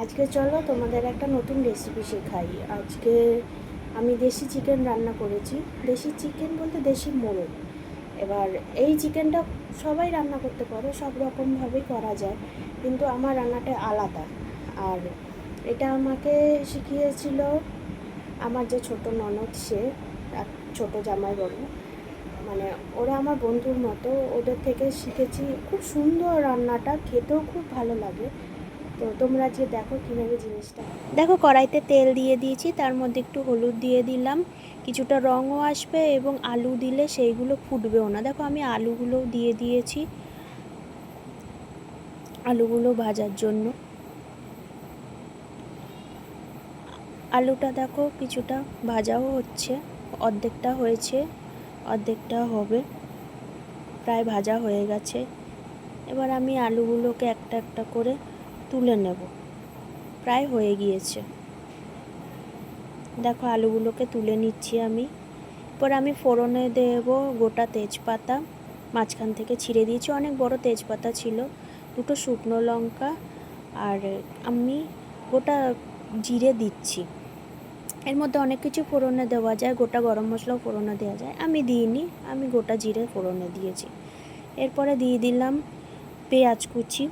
আজকে চলো তোমাদের একটা নতুন রেসিপি শেখাই। আজকে আমি দেশি চিকেন রান্না করেছি। দেশি চিকেন বলতে দেশি মোরগ। এবার এই চিকেনটা সবাই রান্না করতে পারো, সব রকমভাবেই করা যায়, কিন্তু আমার রান্নাটা আলাদা। আর এটা আমাকে শিখিয়েছিল আমার যে ছোট ননদ, সে আর ছোট জামাইবাবু, মানে ওরা আমার বন্ধুর মতো, ওদের থেকে শিখেছি। খুব সুন্দর রান্নাটা, খেতেও খুব ভালো লাগে। তো তোমরা যে দেখো কীভাবে জিনিসটা, দেখো কড়াইতে তেল দিয়ে দিয়েছি, তার মধ্যে একটু হলুদ দিয়ে দিলাম, কিছুটা রঙও আসবে এবং আলু দিলে সেইগুলো ফুটবেও না। দেখো আমি আলুগুলোও দিয়ে দিয়েছি, আলুগুলো ভাজার জন্য। আলুটা দেখো কিছুটা ভাজাও হচ্ছে, অর্ধেকটা হয়েছে, অর্ধেকটা হবে, প্রায় ভাজা হয়ে গেছে। এবার আমি আলুগুলোকে একটা একটা করে তুলে নেব, প্রায় হয়ে গিয়েছে। দেখো আলুগুলোকে তুলে নিচ্ছি আমি। এরপর আমি ফোড়নে দেব গোটা তেজপাতা, মাঝখান থেকে ছিঁড়ে দিয়েছি, অনেক বড় তেজপাতা ছিল, দুটো শুকনো লঙ্কা, আর আমি গোটা জিরে দিচ্ছি। এর মধ্যে অনেক কিছু ফোড়নে দেওয়া যায়, গোটা গরম মশলাও ফোড়নে দেওয়া যায়, আমি দিইনি, আমি গোটা জিরে ফোড়নে দিয়েছি। এরপরে দিয়ে দিলাম পেঁয়াজ কুচি।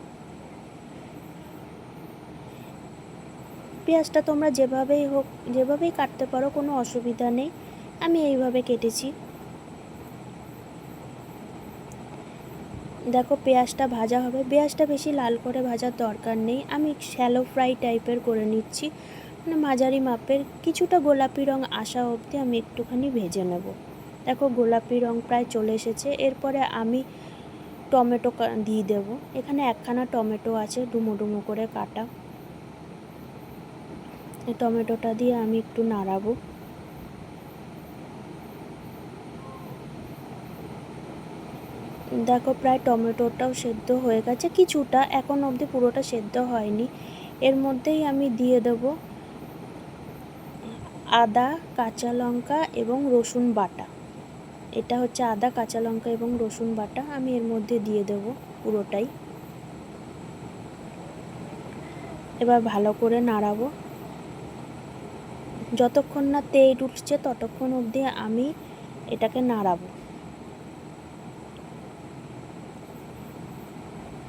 পেঁয়াজটা তোমরা যেভাবেই হোক, যেভাবেই কাটতে পারো, কোনো অসুবিধা নেই, আমি এইভাবে কেটেছি। দেখো পেঁয়াজটা ভাজা হবে, পেঁয়াজটা বেশি লাল করে ভাজার দরকার নেই, আমি শ্যালো ফ্রাই টাইপের করে নিচ্ছি, মানে মাঝারি মাপের। কিছুটা গোলাপি রং আসা অবধি আমি একটুখানি ভেজে নেব। দেখো গোলাপি রং প্রায় চলে এসেছে। এরপরে আমি টমেটো দিয়ে দেবো। এখানে একখানা টমেটো আছে ডুমো ডুমো করে কাটা, এই টমেটোটা দিয়ে আমি একটু নাড়াবো। দেখো প্রায় টমেটোটাও সেদ্ধ হয়ে গেছে, কিছুটা, এখন অবধি পুরোটা সেদ্ধ হয়নি। এর মধ্যেই আমি দিয়ে দেব আদা, কাঁচা লঙ্কা এবং রসুন বাটা। এটা হচ্ছে আদা, কাঁচা লঙ্কা এবং রসুন বাটা, আমি এর মধ্যে দিয়ে দেব পুরোটাই। এবার ভালো করে নাড়াবো, যতক্ষণ না তেল উঠছে ততক্ষণ অবধি আমি এটাকে নাড়াবো।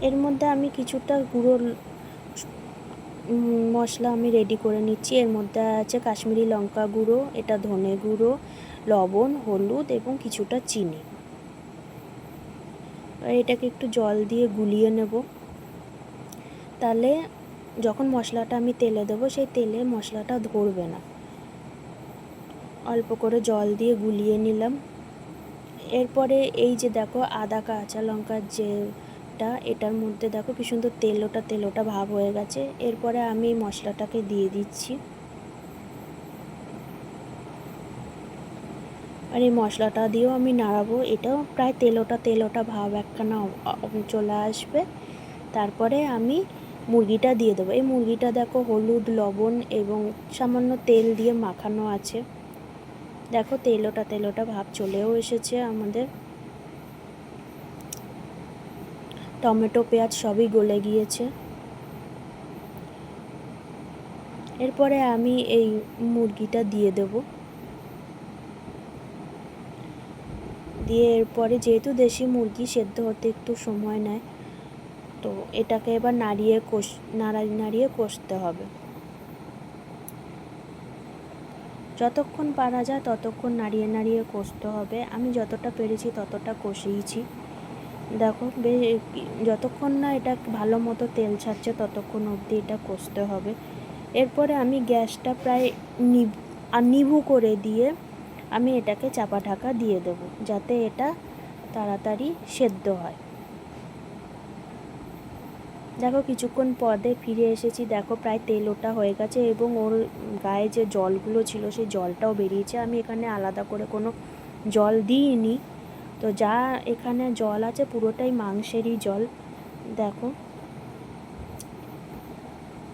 এর মধ্যে আমি কিছুটা গুঁড়ো মশলা আমি রেডি করে নিচ্ছি। এর মধ্যে আছে কাশ্মীরি লঙ্কা গুঁড়ো, এটা ধনে গুঁড়ো, লবণ, হলুদ এবং কিছুটা চিনি। এটাকে একটু জল দিয়ে গুলিয়ে নেব, তাহলে যখন মশলাটা আমি তেলে দেবো সেই তেলে মশলাটা ধরবে না। অল্প করে জল দিয়ে গুলিয়ে নিলাম। এরপরে এই যে দেখো আদা কাঁচা লঙ্কার যেটা, এটার মধ্যে দেখো কি সুন্দর তেলোটা তেলোটা ভাব হয়ে গেছে। এরপরে আমি এই মশলাটাকে দিয়ে দিচ্ছি, আর এই মশলাটা দিয়েও আমি নাড়াবো। এটাও প্রায় তেলোটা তেলোটা ভাব একখানা চলে আসবে। তারপরে আমি মুরগিটা দিয়ে দেবো। এই মুরগিটা দেখো হলুদ, লবণ এবং সামান্য তেল দিয়ে মাখানো আছে। দেখো তেলোটা তেলোটা ভাব চলেও এসেছে আমাদের। টমেটো পেঁয়াজ সবই গলে গিয়েছে। এরপরে আমি এই মুরগিটা দিয়ে দেব, দিয়ে এরপরে যেহেতু দেশি মুরগি সেদ্ধ হতে একটু সময় নেয়, তো এটাকে এবার নাড়িয়ে কষতে হবে। যতক্ষণ পারা যায় ততক্ষণ নাড়িয়ে নাড়িয়ে কষতে হবে। আমি যতটা পেরেছি ততটা কষিয়েছি। দেখো যতক্ষণ না এটা ভালো মতো তেল ছাড়ছে ততক্ষণ অবধি এটা কষতে হবে। এরপরে আমি গ্যাসটা প্রায় নিভু করে দিয়ে আমি এটাকে চাপা ঢাকা দিয়ে দেবো, যাতে এটা তাড়াতাড়ি সেদ্ধ হয়। দেখো কিছুক্ষণ পরে ফিরে এসেছি, দেখো প্রায় তেল ওটা হয়ে গেছে এবং ওর গায়ে যে জলগুলো ছিল সেই জলটাও বেরিয়েছে। আমি এখানে আলাদা করে কোনো জল দিইনি, তো যা এখানে জল আছে পুরোটাই মাংসেরই জল। দেখো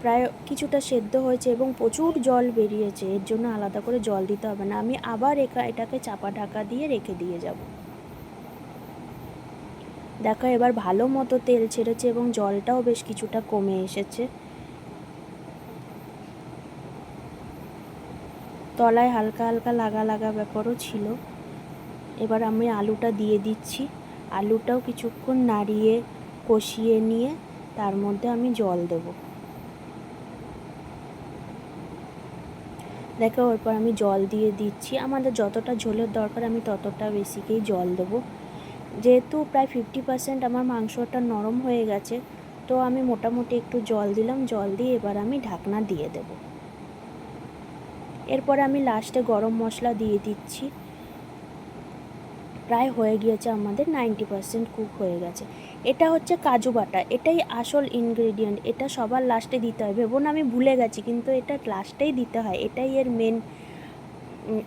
প্রায় কিছুটা সেদ্ধ হয়েছে এবং প্রচুর জল বেরিয়েছে, এর জন্য আলাদা করে জল দিতে হবে না। আমি আবার এটাকে চাপা ঢাকা দিয়ে রেখে দিয়ে যাব। দেখো এবার ভালো মতো তেল ছেড়েছে এবং জলটাও বেশ কিছুটা কমে এসেছে। তলায় হালকা হালকা লাগা লাগা ব্যাপারও ছিল। এবার আমি আলুটা দিয়ে দিচ্ছি। আলুটাও কিছুক্ষণ নাড়িয়ে কষিয়ে নিয়ে তার মধ্যে আমি জল দেব। দেখো ওরপর আমি জল দিয়ে দিচ্ছি। আমাদের যতটা ঝোলের দরকার আমি ততটা বেশিকেই জল দেবো। যেহেতু প্রায় 50% আমার মাংসটা নরম হয়ে গেছে, তো আমি মোটামুটি একটু জল দিলাম। জল দিয়ে এবার আমি ঢাকনা দিয়ে দেব। এরপরে আমি লাস্টে গরম মশলা দিয়ে দিচ্ছি। প্রায় হয়ে গিয়েছে, আমাদের 90% কুক হয়ে গেছে। এটা হচ্ছে কাজু বাটা, এটাই আসল ইনগ্রেডিয়েন্ট। এটা সবার লাস্টে দিতে হয়। ভেবো না আমি ভুলে গেছি, কিন্তু এটা লাস্টেই দিতে হয়। এটাই এর মেন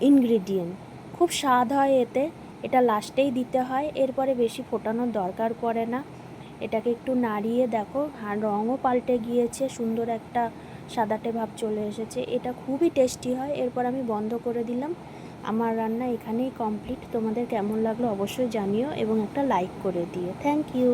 ইনগ্রেডিয়েন্ট। খুব স্বাদ হয় এতে, এটা লাস্টেই দিতে হয়। এরপরে বেশি ফোটানোর দরকার পড়ে না। এটাকে একটু নাড়িয়ে দেখো, রঙও পাল্টে গিয়েছে, সুন্দর একটা সাদাটে ভাব চলে এসেছে। এটা খুবই টেস্টি হয়। এরপর আমি বন্ধ করে দিলাম। আমার রান্না এখানেই কমপ্লিট। তোমাদের কেমন লাগলো অবশ্যই জানিও এবং একটা লাইক করে দিও। Thank you.